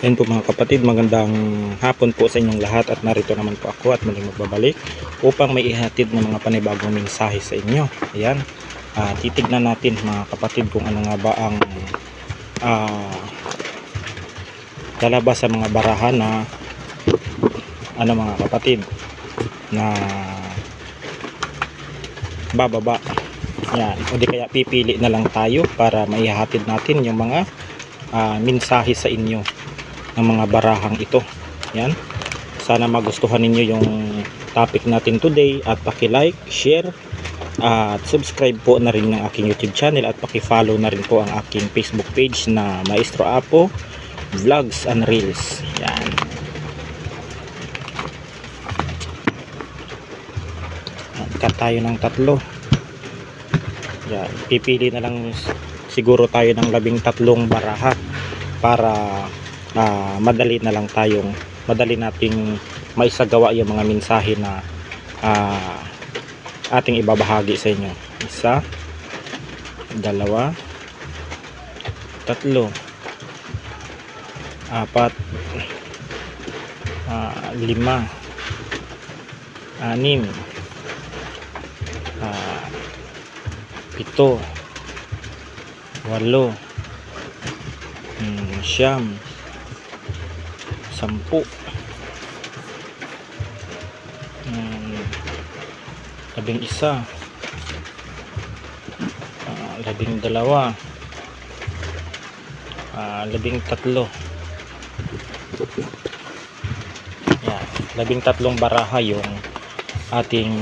Yan po mga kapatid, magandang hapon po sa inyong lahat at narito naman po ako at muling magbabalik upang may ihatid ng mga panibagong mensahe sa inyo. Ayan, titignan natin mga kapatid kung ano nga ba ang lalabas sa mga barahan na mga kapatid na bababa. Yan, o di kaya pipili na lang tayo para maihatid natin yung mga mensahe sa inyo ng mga barahang ito. Yan, sana magustuhan ninyo yung topic natin today at paki-like, share at subscribe po na rin ng aking YouTube channel at paki-follow na rin po ang aking Facebook page na Maestro Apo Vlogs and Reels. Yan. Cut tayo ng 3. Yan, pipili na lang siguro tayo ng 13 baraha para madali nating maisagawa yung mga mensahe na ating ibabahagi sa inyo. 1, 2, 3, 4, 5, 6, 7, 8, 9, 10, 11, 12, 13. Yan, 13 baraha yung ating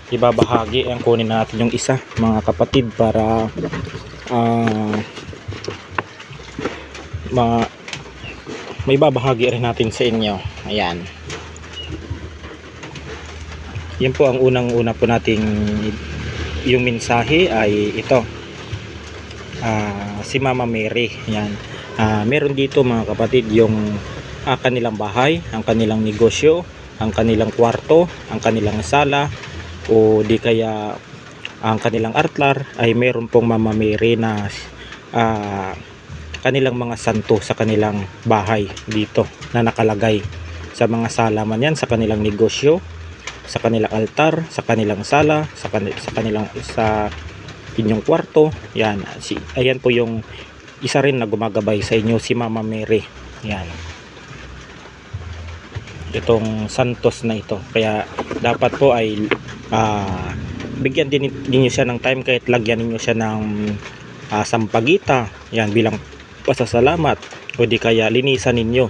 ibabahagi. Ang kunin natin yung isa mga kapatid para may babahagi rin natin sa inyo. Ayan, yan po ang unang-una po nating yung mensahe ay ito. Si Mama Mary. Yan, meron dito mga kapatid yung kanilang bahay, ang kanilang negosyo, ang kanilang kwarto, ang kanilang sala, o di kaya ang kanilang altar ay meron pong Mama Mary na kanilang mga santo sa kanilang bahay dito na nakalagay sa mga sala man yan, sa kanilang negosyo, sa kanilang altar, sa kanilang sala, sa inyong kwarto. Yan, ayan po yung isa rin na gumagabay sa inyo, si Mama Mary. Yan, itong santos na ito, kaya dapat po ay bigyan din niyo siya ng time, kahit lagyan niyo siya ng sampagita, yan, bilang pasasalamat, o di kaya linisan ninyo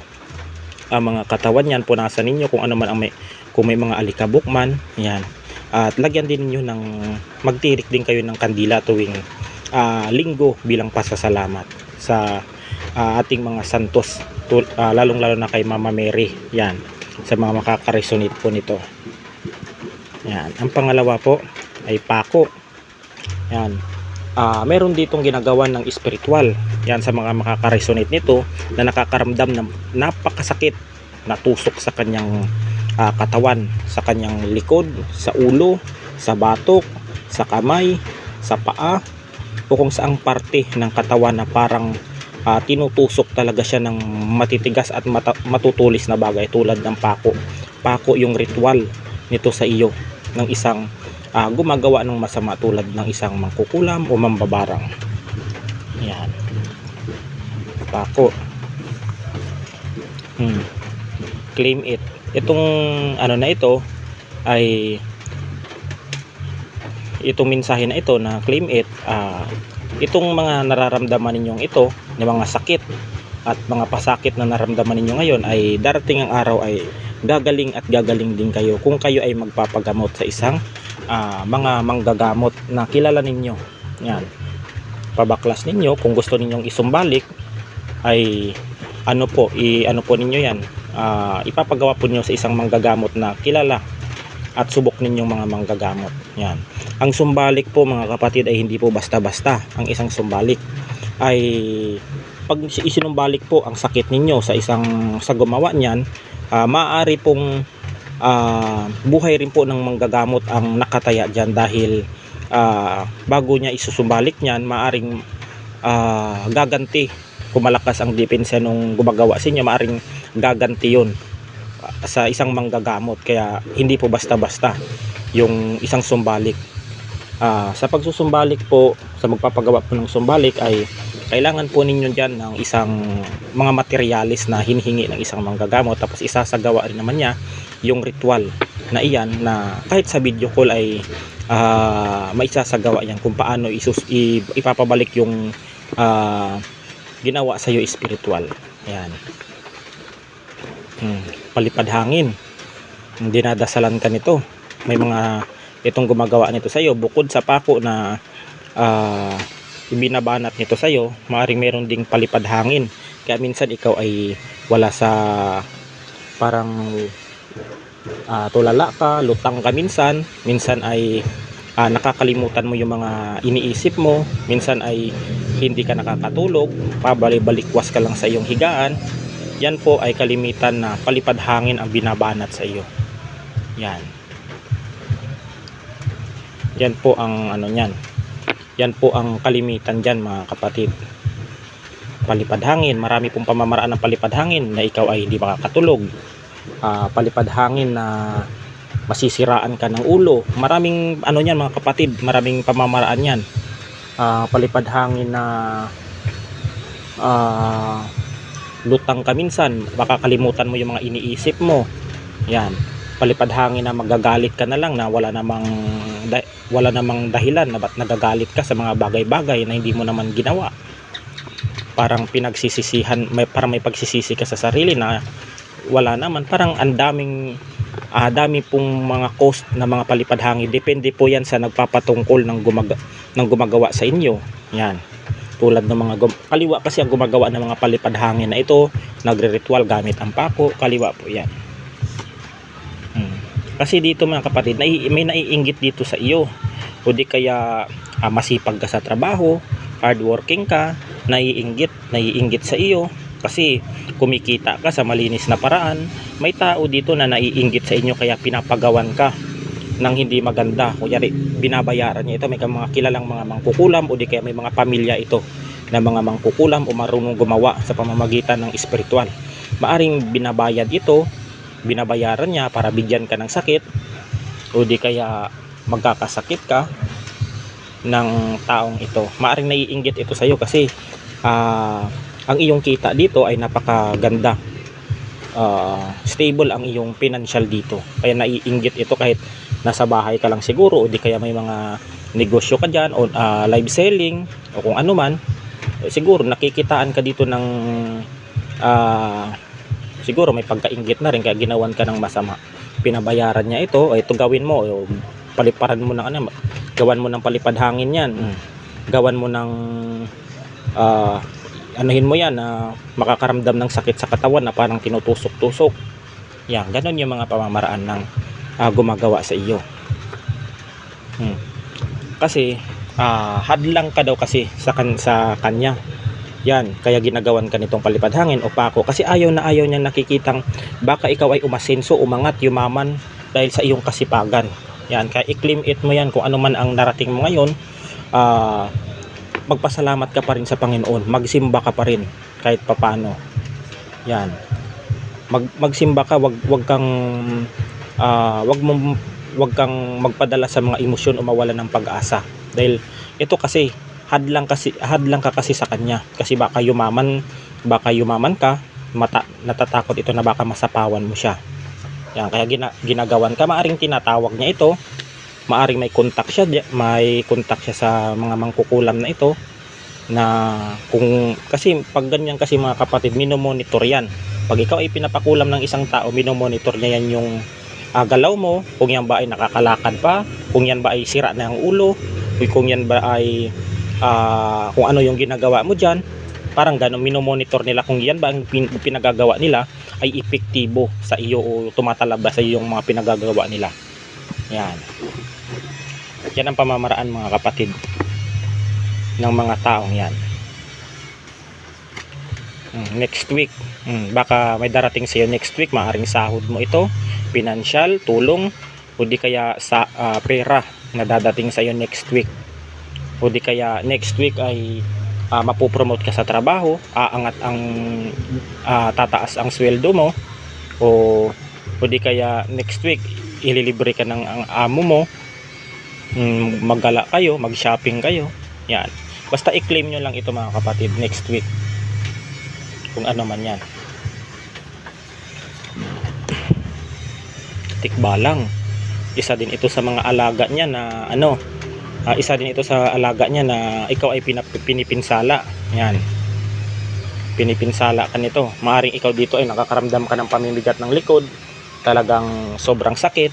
ang mga katawan yan, punasan ninyo kung ano man ang kung may mga alikabok man, yan, at lagyan din niyo ng magtirik din kayo ng kandila tuwing linggo bilang pasasalamat sa ating mga santos, lalong lalo na kay Mama Mary. Yan, sa mga makakaresonate po nito. Yan, ang pangalawa po ay pako. Yan, meron ditong ginagawa ng spiritual. Yan, sa mga makakaresonate nito na nakakaramdam ng napakasakit na tusok sa kanyang katawan, sa kanyang likod, sa ulo, sa batok, sa kamay, sa paa, o kung saang parte ng katawan na parang tinutusok talaga siya ng matitigas at matutulis na bagay tulad ng pako. Pako yung ritual nito sa iyo ng isang gumagawa ng masama, tulad ng isang mangkukulam o mambabarang. Yan, pako. Claim it. Itong na ito ay itong mensahe na ito na claim it, itong mga nararamdaman ninyong ito na mga sakit at mga pasakit na nararamdaman ninyo ngayon, ay darating ang araw ay gagaling at gagaling din kayo kung kayo ay magpapagamot sa isang mga manggagamot na kilala ninyo. Yan, pabaklas ninyo kung gusto ninyong isumbalik ay ano po ninyo yan, ipapagawa po niyo sa isang manggagamot na kilala at subok ninyong mga manggagamot. Yan, ang sumbalik po mga kapatid ay hindi po basta-basta. Ang isang sumbalik ay pag isinumbalik po ang sakit ninyo sa gumawa niyan, maaari pong buhay rin po ng manggagamot ang nakataya dyan, dahil bago niya isusumbalik niyan, maaring gaganti. Kung malakas ang depensa nung gumagawa sa inyo, maaring gaganti yun sa isang manggagamot. Kaya hindi po basta-basta yung isang sumbalik. Sa pagsusumbalik po, sa magpapagawa po ng sumbalik ay kailangan po ninyo dyan ng isang mga materialis na hinihingi ng isang manggagamot, tapos isasagawa rin naman niya yung ritual na iyan na kahit sa video call ay maisasagawa yan kung paano ipapabalik yung ginawa sa iyo spiritual. Ayan. Palipad hangin, dinadasalan ka nito. May mga itong gumagawa nito sa iyo, bukod sa pako na ibinabanat nito sa iyo, maaaring meron ding palipad hangin. Kaya minsan ikaw ay wala sa parang tulala ka, lutang ka minsan ay nakakalimutan mo yung mga iniisip mo, minsan ay hindi ka nakakatulog, pabalik-balikwas ka lang sa iyong higaan. Yan po ay kalimitan na palipad hangin ang binabanat sa iyo. Yan. Yan po ang ano niyan. Yan po ang kalimitan diyan, mga kapatid. Palipad hangin, marami pong pamamaraan ng palipad hangin na ikaw ay hindi makakatulog. Palipad hangin na masisiraan ka ng ulo. Maraming ano niyan, mga kapatid, maraming pamamaraan yan. Palipad hangin na lutang ka minsan, baka kalimutan mo yung mga iniisip mo. Yan. Palipad hangin na magagalit ka na lang na wala namang dahilan na ba't nagagalit ka sa mga bagay-bagay na hindi mo naman ginawa. Parang pinagsisisihan, parang may pagsisisi ka sa sarili na wala naman. Parang ang dami pong mga cost na mga palipad hangin. Depende po yan sa nagpapatungkol ng gumagawa sa inyo. Yan. Tulad ng mga kaliwa kasi ang gumagawa ng mga palipad hangin na ito, nagre-ritual gamit ang pako, kaliwa po yan. Kasi dito, mga kapatid, may naiinggit dito sa iyo. O di kaya masipag ka sa trabaho, hardworking ka, naiinggit sa iyo kasi kumikita ka sa malinis na paraan. May tao dito na naiinggit sa inyo kaya pinapagawan ka ng hindi maganda. Kunyari, binabayaran niya ito. May mga kilalang mga mangkukulam o di kaya may mga pamilya ito na mga mangkukulam o marunong gumawa sa pamamagitan ng espiritual. Maaring binabayaran niya para bigyan ka ng sakit o di kaya magkakasakit ka ng taong ito. Maaring naiinggit ito sa iyo kasi ang iyong kita dito ay napakaganda. Stable ang iyong financial dito. Kaya naiinggit ito kahit nasa bahay ka lang siguro o di kaya may mga negosyo ka dyan o live selling o kung ano man. Siguro nakikitaan ka dito ng siguro may pagkainggit na rin kaya ginawan ka ng masama. Pinabayaran niya ito, ito gawin mo, paliparan mo ng ano, gawan mo ng palipad hangin yan. Gawan mo ng anuhin mo yan na makakaramdam ng sakit sa katawan na parang tinutusok-tusok. Yan, ganun yung mga pamamaraan ng gumagawa sa iyo. Kasi hadlang ka daw kasi sa kanya. Yan, kaya ginagawan ka nitong palipad hangin o pako kasi ayaw niya nakikitang baka ikaw ay umasenso, umangat, yumaman dahil sa iyong kasipagan. Yan, kaya i-claim it mo yan kung ano man ang narating mo ngayon. Magpasalamat ka pa rin sa Panginoon, magsimba ka pa rin kahit papano. Yan, magsimba ka, wag kang magpadala sa mga emosyon o mawala ng pag-asa dahil ito kasi hadlang ka kasi sa kanya kasi baka yumaman ka, natatakot ito na baka masapawan mo siya. Yan, kaya ginagawan ka. Maaring tinatawag niya ito, maaring may contact siya sa mga mangkukulam na ito na kung kasi pag ganyan kasi, mga kapatid, minomonitor yan. Pag ikaw ay pinapakulam ng isang tao, minomonitor niya yan yung galaw mo, kung yan ba ay nakakalakad pa, kung yan ba ay sira na ang ulo, kung yan ba ay kung ano yung ginagawa mo dyan. Parang gano'n, minomonitor nila kung yan ba ang pinagagawa nila ay epektibo sa iyo o tumatalab sa iyo yung mga pinagagawa nila. Yan ang pamamaraan, mga kapatid, ng mga taong yan. Next week, baka may darating sa iyo next week. Maaring sahod mo ito, financial, tulong, o di kaya sa pera na dadating sa iyo next week. O di kaya next week ay mapopromote ka sa trabaho, aangat ang tataas ang sweldo mo, o di kaya next week ililibre ka ng ang amo mo, maggala kayo, mag-shopping kayo. Yan. Basta i-claim nyo lang ito mga kapatid next week. Kung ano man yan. Tikbalang. Isa din ito sa mga alaga niya na isa din ito sa alaga niya na ikaw ay pinipinsala. Yan. Pinipinsala ka nito. Maaring ikaw dito ay nakakaramdam ka ng pamimigat ng likod. Talagang sobrang sakit.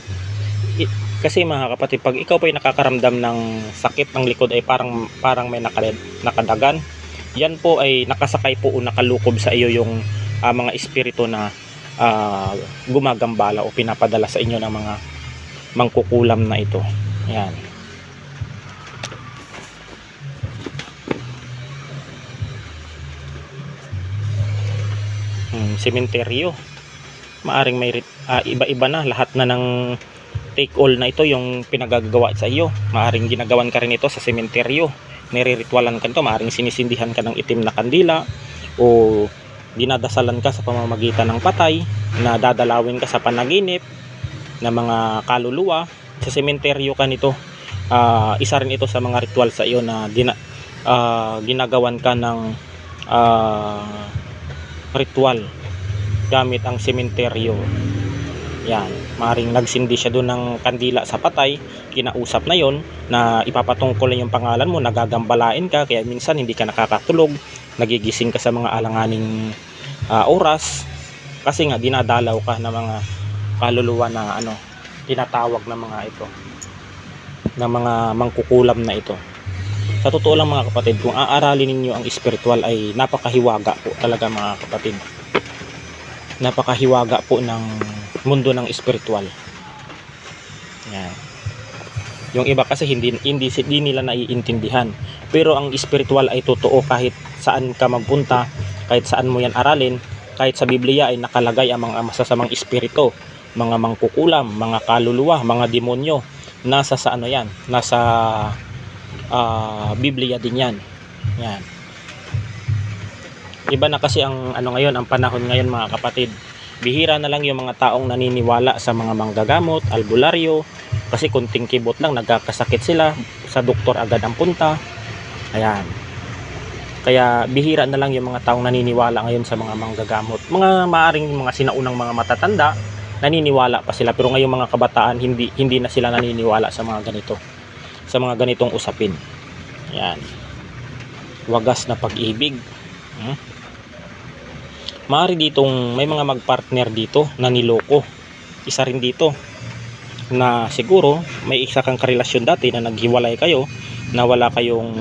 Kasi mga kapatid, pag ikaw pa ay nakakaramdam ng sakit ng likod ay parang may nakadagan, yan po ay nakasakay po o nakalukob sa iyo yung mga espiritu na gumagambala o pinapadala sa inyo ng mga mangkukulam na ito. Yan. Sementeryo. Maaring may iba-iba na, lahat na ng take all na ito yung pinagagawa sa iyo. Maaring ginagawan ka rin ito sa sementeryo, nire-ritualan ka nito, maaring sinisindihan ka ng itim na kandila, o dinadasalan ka sa pamamagitan ng patay, na dadalawin ka sa panaginip na mga kaluluwa. Sa sementeryo ka nito. Isa rin ito sa mga ritual sa iyo na ginagawan ka ng ritual gamit ang sementeryo. Yan, maring nagsindi siya doon ng kandila sa patay, kinausap na yon na ipapatungkol na yung pangalan mo, nagagambalain ka, kaya minsan hindi ka nakakatulog, nagigising ka sa mga alanganing oras, kasi nga dinadalaw ka ng mga kaluluwa na tinatawag na mga ito, na mga mangkukulam na ito. Sa totoo lang mga kapatid, kung aaralin ninyo ang spiritual ay napakahiwaga po talaga mga kapatid. Napakahiwaga po ng mundo ng spiritual. Yan. Yung iba kasi hindi nila naiintindihan. Pero ang spiritual ay totoo kahit saan ka magpunta, kahit saan mo yan aralin, kahit sa Biblia ay nakalagay ang mga masasamang espiritu, mga mangkukulam, mga kaluluwa, mga demonyo. Nasa sa yan? Nasa Biblia din yan. Yan. Iba na kasi ang ngayon, ang panahon ngayon mga kapatid. Bihira na lang yung mga taong naniniwala sa mga manggagamot, albularyo, kasi kunting kibot lang nagkakasakit sila, sa doktor agad ang punta. Ayan. Kaya bihira na lang yung mga taong naniniwala ngayon sa mga manggagamot. Mga maaring mga sinaunang mga matatanda, naniniwala pa sila, pero ngayong mga kabataan hindi na sila naniniwala sa mga ganito. Sa mga ganitong usapin. Ayan. Wagas na pag-ibig. Maaari ditong may mga magpartner dito na niloko. Isa rin dito na siguro may isa kang karelasyon dati na naghiwalay kayo, na wala kayong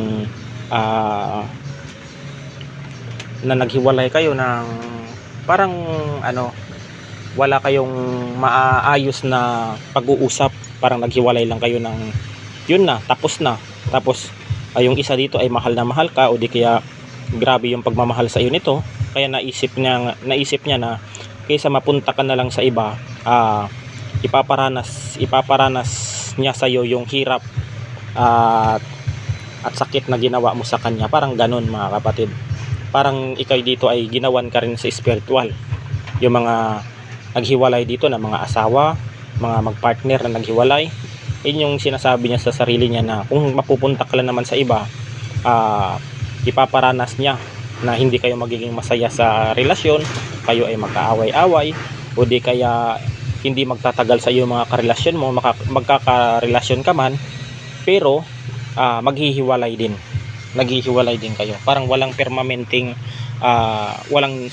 na naghiwalay kayo ng parang wala kayong maayos na pag-uusap, parang naghiwalay lang kayo ng yun na, tapos na. Tapos yung isa dito ay mahal na mahal ka, o di kaya grabe yung pagmamahal sa iyo nito, kaya naisip niya na kaysa mapunta ka na lang sa iba, ipaparanas niya sa iyo yung hirap at sakit na ginawa mo sa kanya. Parang ganun mga kapatid. Parang ikaw dito ay ginawan ka rin sa spiritual. Yung mga naghiwalay dito na mga asawa, mga magpartner na naghiwalay, yun yung sinasabi niya sa sarili niya na kung mapupunta ka lang naman sa iba, ipaparanas niya na hindi kayo magiging masaya sa relasyon, kayo ay magkaaway-away, o di kaya hindi magtatagal sa iyo mga karelasyon mo, magkakarelasyon ka man, pero maghihiwalay din kayo. Parang walang permanenteng walang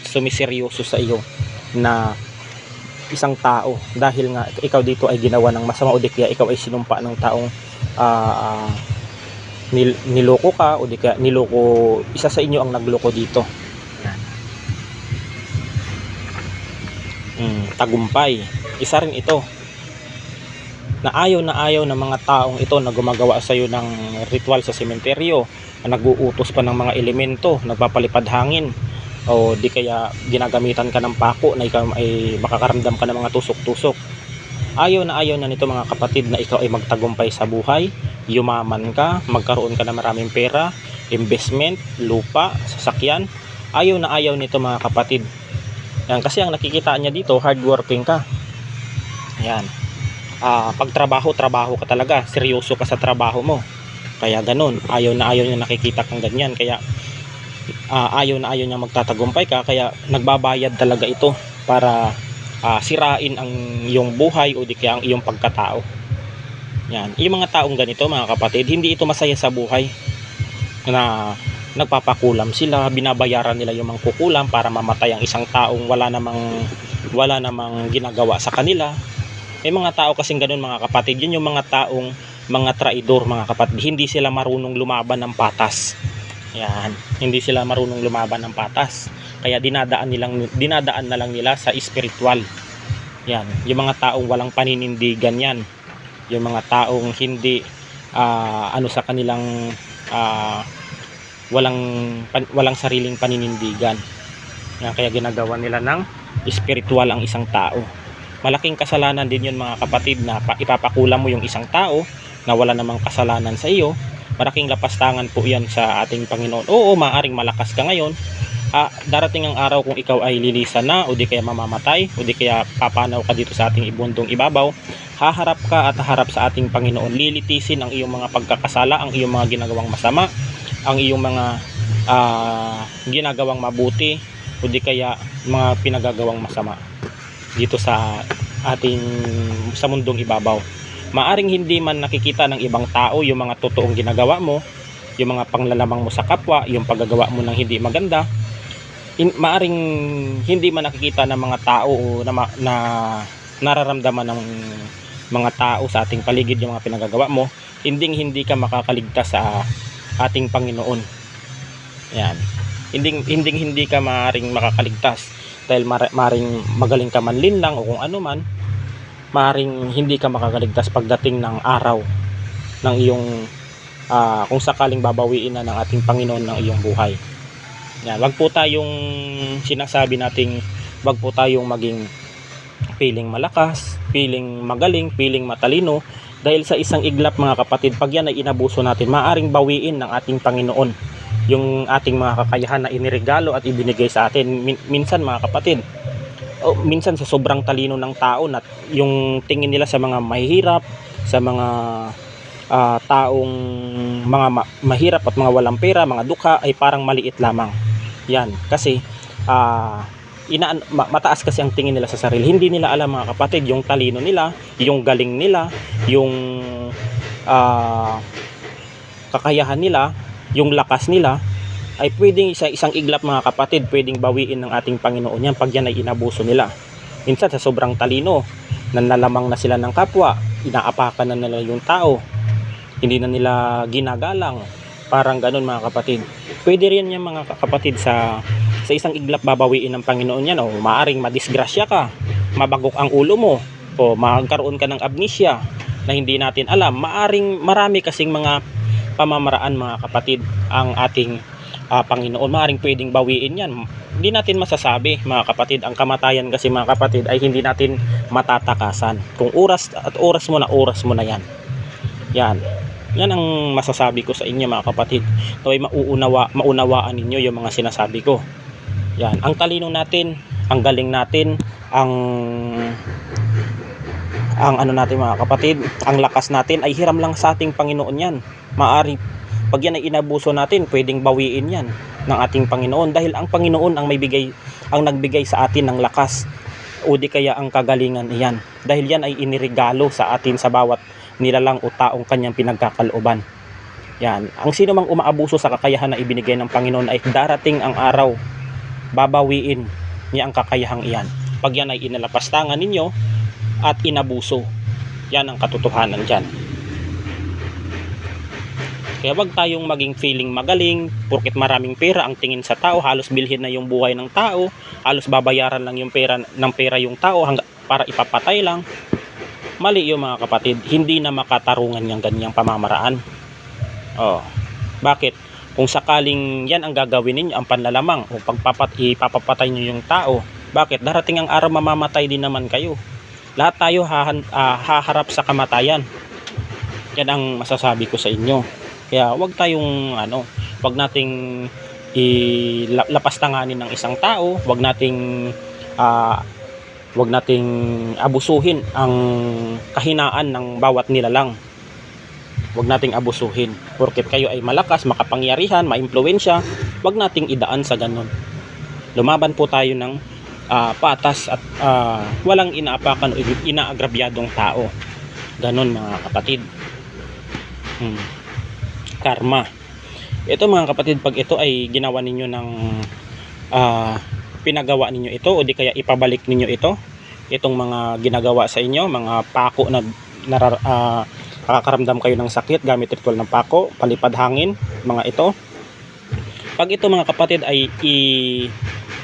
sumiseryoso sa iyo na isang tao, dahil nga ikaw dito ay ginawa ng masama, o di kaya ikaw ay sinumpa ng taong niloko ka, o di kaya isa sa inyo ang nagloko dito. Tagumpay, isa rin ito na ayaw ng mga taong ito na gumagawa sa iyo ng ritual sa sementeryo, na nag-uutos pa ng mga elemento, nagpapalipad hangin, o di kaya ginagamitan ka ng pako na ikaw ay makakaramdam ka ng mga tusok-tusok. Ayaw na nito mga kapatid na ikaw ay magtagumpay sa buhay, yumaman ka, magkaroon ka ng maraming pera, investment, lupa, sasakyan. Ayaw na ayaw nito mga kapatid. Yan, kasi ang nakikita niya dito, hardworking ka. Yan. Pag trabaho ka talaga, seryoso ka sa trabaho mo. Kaya ganun, ayaw na ayaw niya nakikita kang ganyan. Kaya ayaw na ayaw niya magtatagumpay ka. Kaya nagbabayad talaga ito para sirain ang iyong buhay o di kaya ang iyong pagkatao. Yan. Yung mga taong ganito mga kapatid, hindi ito masaya sa buhay. Na nagpapakulam sila, binabayaran nila yung mangkukulam para mamatay ang isang taong wala namang ginagawa sa kanila. May mga tao kasing ganun mga kapatid, yun yung mga taong mga traidor mga kapatid, hindi sila marunong lumaban ng patas. Yan, hindi sila marunong lumaban ng patas. Kaya dinadaan na lang nila sa spiritual. Yan, yung mga taong walang paninindigan yan. Yung mga taong hindi sa kanilang walang sariling paninindigan. Yan, kaya ginagawa nila ng spiritual ang isang tao. Malaking kasalanan din yun mga kapatid, na ipapakulam mo yung isang tao na wala namang kasalanan sa iyo. Malaking lapastangan po yan sa ating Panginoon. Oo, maaring malakas ka ngayon. Darating ang araw kung ikaw ay lilisan na o di kaya mamamatay o di kaya papanaw ka dito sa ating ibundong ibabaw. Haharap ka at haharap sa ating Panginoon. Lilitisin ang iyong mga pagkakasala, ang iyong mga ginagawang masama, ang iyong mga ginagawang mabuti o di kaya mga pinagagawang masama dito sa mundong ibabaw. Maaring hindi man nakikita ng ibang tao yung mga totoong ginagawa mo, yung mga panglalamang mo sa kapwa, yung paggagawa mo ng hindi maganda. Maaring hindi man nakikita ng mga tao o na nararamdaman ng mga tao sa ating paligid yung mga pinagagawa mo, hindi ka makakaligtas sa ating Panginoon. Yan. Hindi ka maaring makakaligtas dahil maring magaling ka man linlang o kung ano man, maring hindi ka makakaligtas pagdating ng araw ng iyong kung sakaling babawiin na ng ating Panginoon ng iyong buhay. Yan, wag po tayong sinasabi nating wag po tayong maging piling malakas, piling magaling, piling matalino, dahil sa isang iglap mga kapatid, pag yan ay inabuso natin, maaring bawiin ng ating Panginoon yung ating mga kakayahan na iniregalo at ibinigay sa atin. Minsan mga kapatid, minsan sa sobrang talino ng tao na yung tingin nila sa mga mahihirap, sa mga taong mga mahirap at mga walang pera, mga dukha, ay parang maliit lamang. Yan, kasi mataas kasi ang tingin nila sa sarili. Hindi nila alam mga kapatid, yung talino nila, yung galing nila, yung kakayahan nila, yung lakas nila, ay pwedeng sa isang iglap mga kapatid, pwedeng bawiin ng ating Panginoon yan pag yan ay inabuso nila. Minsan sa sobrang talino, nanlalamang na sila ng kapwa, inaapakan na nila yung tao, hindi na nila ginagalang, parang ganun mga kapatid. Pwede rin yan mga kapatid, sa isang iglap babawiin ng Panginoon yan. O maaring madisgrasya ka, mabagok ang ulo mo, o magkaroon ka ng amnesia na hindi natin alam. Marami kasing mga pamamaraan mga kapatid ang ating Panginoon. Maaring pwedeng bawiin yan. Hindi natin masasabi mga kapatid. Ang kamatayan kasi mga kapatid ay hindi natin matatakasan. Kung oras mo na yan. Yan ang masasabi ko sa inyo mga kapatid. Naway maunawaan ninyo yung mga sinasabi ko. Yan, ang talino natin, ang galing natin, ang ano natin mga kapatid, ang lakas natin ay hiram lang sa ating Panginoon yan. Maari pag yan ay inabuso natin, pwedeng bawiin yan ng ating Panginoon, dahil ang Panginoon ang nagbigay sa atin ng lakas o di kaya ang kagalingan iyan, dahil yan ay iniregalo sa atin sa bawat nilalang o taong kanyang pinagkakalooban. Yan, ang sino mang umaabuso sa kakayahan na ibinigay ng Panginoon ay darating ang araw, babawiin niya ang kakayahang iyan pag yan ay inalapastangan ninyo at inabuso. Yan ang katotohanan dyan. Kaya wag tayong maging feeling magaling porket maraming pera ang tingin sa tao, halos bilhin na yung buhay ng tao, halos babayaran lang yung pera yung tao para ipapatay lang. Mali yung mga kapatid, hindi na makatarungan yung ganyang pamamaraan. Bakit? Kung sakaling yan ang gagawin ninyo, ang panlalamang o ipapapatay nyo yung tao, bakit? Darating ang araw mamamatay din naman kayo. Lahat tayo haharap sa kamatayan. Yan ang masasabi ko sa inyo. Kaya wag tayong wag nating ilapastanganin ng isang tao, ah, wag nating abusuhin ang kahinaan ng bawat nilalang. Wag nating abusuhin. Porket kayo ay malakas, makapangyarihan, maimpluwensya, wag nating idaan sa ganun. Lumaban po tayo ng patas at walang inaapakan o inaagrabyadong tao. Ganon mga kapatid. Karma. Ito mga kapatid, pag ito ay ginawa ninyo ng pinagawa ninyo ito o di kaya ipabalik ninyo itong mga ginagawa sa inyo, mga pako na nakakaramdam kayo ng sakit gamit ritual ng pako, palipad hangin, mga ito. Pag ito mga kapatid ay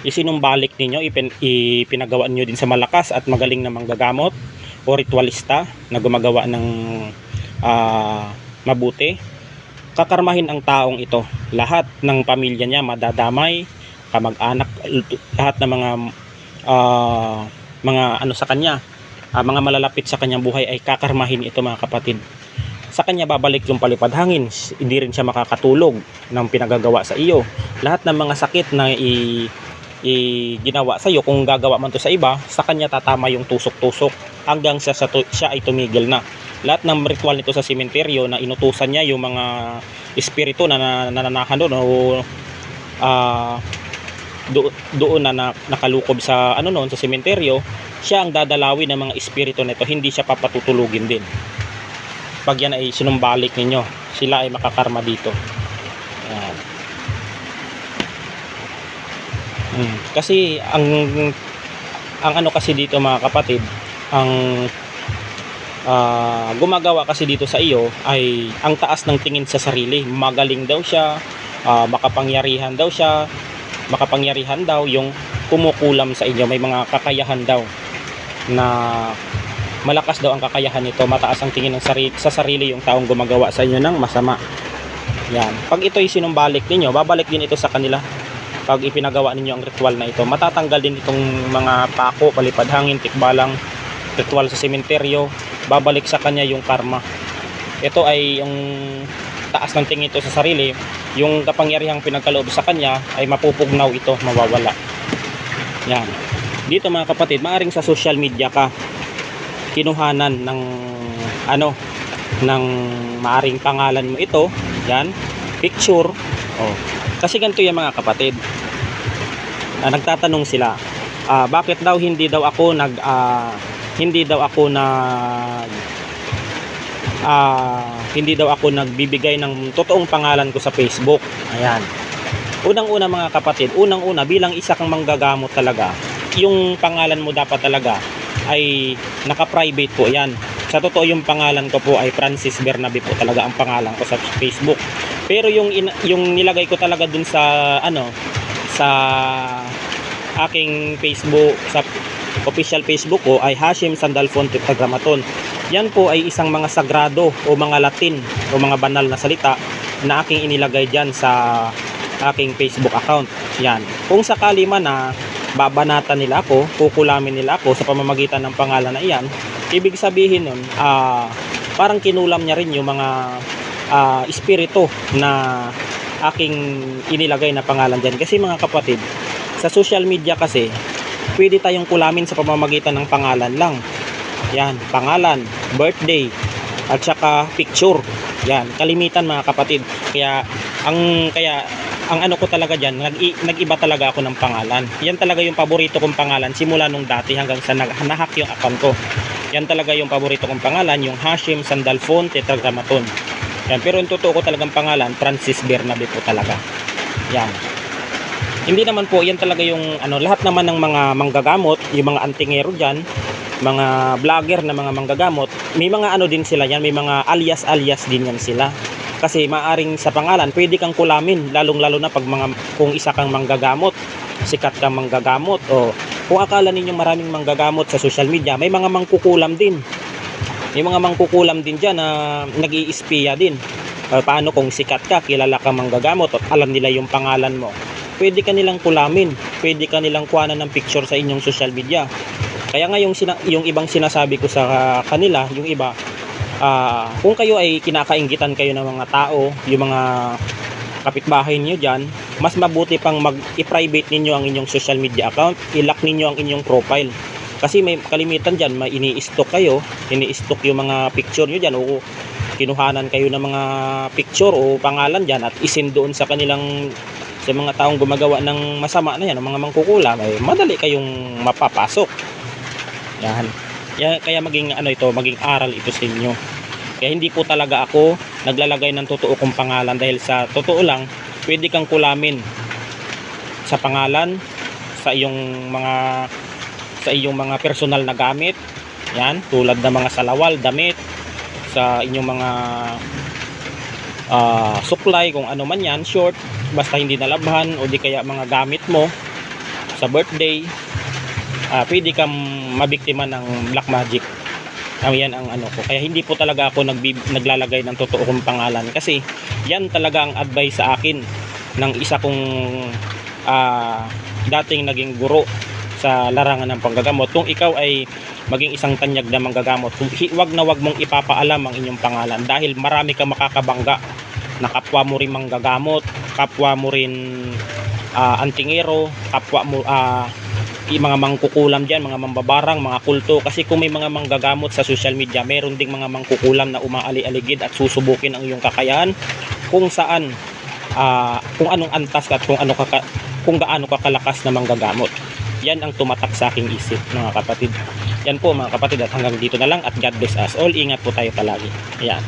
isinumbalik ninyo, ipinagawa niyo din sa malakas at magaling na manggagamot o ritualista na gumagawa ng mabuti, kakarmahin ang taong ito. Lahat ng pamilya niya madadamay, kamag-anak, lahat ng mga sa kanya, mga malalapit sa kanyang buhay ay kakarmahin ito mga kapatid. Sa kanya babalik yung palipad hangin, hindi rin siya makakatulog ng pinagagawa sa iyo. Lahat ng mga sakit na ginawa sa iyo, kung gagawa man to sa iba, sa kanya tatama yung tusok-tusok hanggang siya ay tumigil na. Lahat ng ritual nito sa sementeryo na inutusan niya yung mga espiritu na nananahan doon o doon na nakalukob sa sa sementeryo, siya ang dadalawin ng mga espiritu nito, hindi siya papatutulugin din. Pag yan ay sinumbalik ninyo, sila ay makakarma dito. Ayan. Kasi ang kasi dito mga kapatid, ang gumagawa kasi dito sa iyo ay ang taas ng tingin sa sarili. Magaling daw siya, makapangyarihan daw yung kumukulam sa inyo. May mga kakayahan daw na malakas daw ang kakayahan nito, mataas ang tingin sa sarili yung taong gumagawa sa inyo ng masama. Yan. Pag ito'y sinumbalik ninyo, babalik din ito sa kanila. Pag ipinagawa ninyo ang ritual na ito, matatanggal din itong mga pako, palipad hangin, tikbalang, ritual sa sementeryo, babalik sa kanya yung karma. Ito ay yung taas ng tingin ito sa sarili, yung kapangyarihang pinagkaloob sa kanya ay mapupugnaw ito, mawawala. Yan. Dito mga kapatid, maaring sa social media ka kinuhanan ng ng maaring pangalan mo ito, yan, picture. Kasi ganito yung mga kapatid, nagtatanong sila, bakit daw hindi daw ako nagbibigay ng totoong pangalan ko sa Facebook. Ayan. Unang-una mga kapatid, bilang isa kang manggagamot talaga, yung pangalan mo dapat talaga ay naka-private po yan. Sa totoo yung pangalan ko po ay Francis Bernabe po talaga ang pangalan ko sa Facebook. Pero yung nilagay ko talaga dun sa sa aking Facebook, sa official Facebook ko ay Hashim Sandalphon Tetragrammaton. Yan po ay isang mga sagrado o mga Latin o mga banal na salita na aking inilagay dyan sa aking Facebook account. Yan. Kung sakali man na babanatan nila ako, kukulamin nila ako sa pamamagitan ng pangalan na iyan, ibig sabihin nun, parang kinulam niya rin yung mga espiritu na aking inilagay na pangalan dyan. Kasi mga kapatid, sa social media kasi, pwede tayong kulamin sa pamamagitan ng pangalan lang. Yan, pangalan, birthday, at saka picture. Yan, kalimitan mga kapatid. Kaya ang ko talaga dyan, nag-iba talaga ako ng pangalan. Yan talaga yung paborito kong pangalan simula nung dati hanggang sa nahack yung account ko. Yan talaga yung paborito kong pangalan, yung Hashim Sandalphon Tetragrammaton. Yan, pero yung totoo ko talagang pangalan, Francis Bernabe po talaga. Yan. Hindi naman po, yan talaga yung lahat naman ng mga manggagamot, yung mga antingero dyan, mga vlogger na mga manggagamot, may mga din sila yan, may mga alias din yan sila. Kasi maaring sa pangalan, pwede kang kulamin, lalong-lalo na kung isa kang manggagamot, sikat kang manggagamot, o kung akala ninyo maraming manggagamot sa social media, may mga mangkukulam din. May mga mangkukulam din dyan na nag-i-espiya din. Paano kung sikat ka, kilala kang manggagamot, at alam nila yung pangalan mo, pwede ka nilang kulamin, pwede ka nilang kuhanan ng picture sa inyong social media. Kaya nga yung ibang sinasabi ko sa kanila, yung iba, kung kayo ay kinakainggitan kayo ng mga tao, yung mga kapitbahay niyo diyan, mas mabuti pang i-private ninyo ang inyong social media account, i-lock ninyo ang inyong profile. Kasi may kalimitan diyan, may ini-stock kayo, ini-stock yung mga picture niyo diyan, o kinuhanan kayo ng mga picture o pangalan diyan at isin doon sa kanilang, sa mga taong gumagawa ng masama na yan, ng mga mangkukulam, ay madali kayong mapapasok. Yan. Kaya maging maging aral ito sa inyo. Kaya hindi po talaga ako naglalagay ng totoo kong pangalan, dahil sa totoo lang, pwede kang kulamin sa pangalan, sa iyong mga personal na gamit. Yan, tulad ng mga salawal, damit, sa inyong mga supply, kung ano man yan, short, basta hindi nalabhan, o di kaya mga gamit mo sa birthday, pwede kang mabiktima ng black magic. Yan ang ko. Kaya hindi po talaga ako naglalagay ng totoo kong pangalan, kasi yan talaga ang advice sa akin ng isa kong dating naging guro sa larangan ng panggagamot. Kung ikaw ay maging isang tanyag na manggagamot, wag mong ipapaalam ang inyong pangalan, dahil marami kang makakabangga na kapwa mo rin manggagamot, kapwa mo rin antingero, kapwa mo mga mangkukulam dyan, mga mambabarang, mga kulto. Kasi kung may mga manggagamot sa social media, meron ding mga mangkukulam na umaali-aligid at susubukin ang iyong kakayahan, kung saan kung anong antas ka at kung gaano ka kalakas na manggagamot. Yan ang tumatak sa aking isip, mga kapatid. Yan po mga kapatid, at hanggang dito na lang, at God bless us all. Ingat po tayo palagi. Ayan.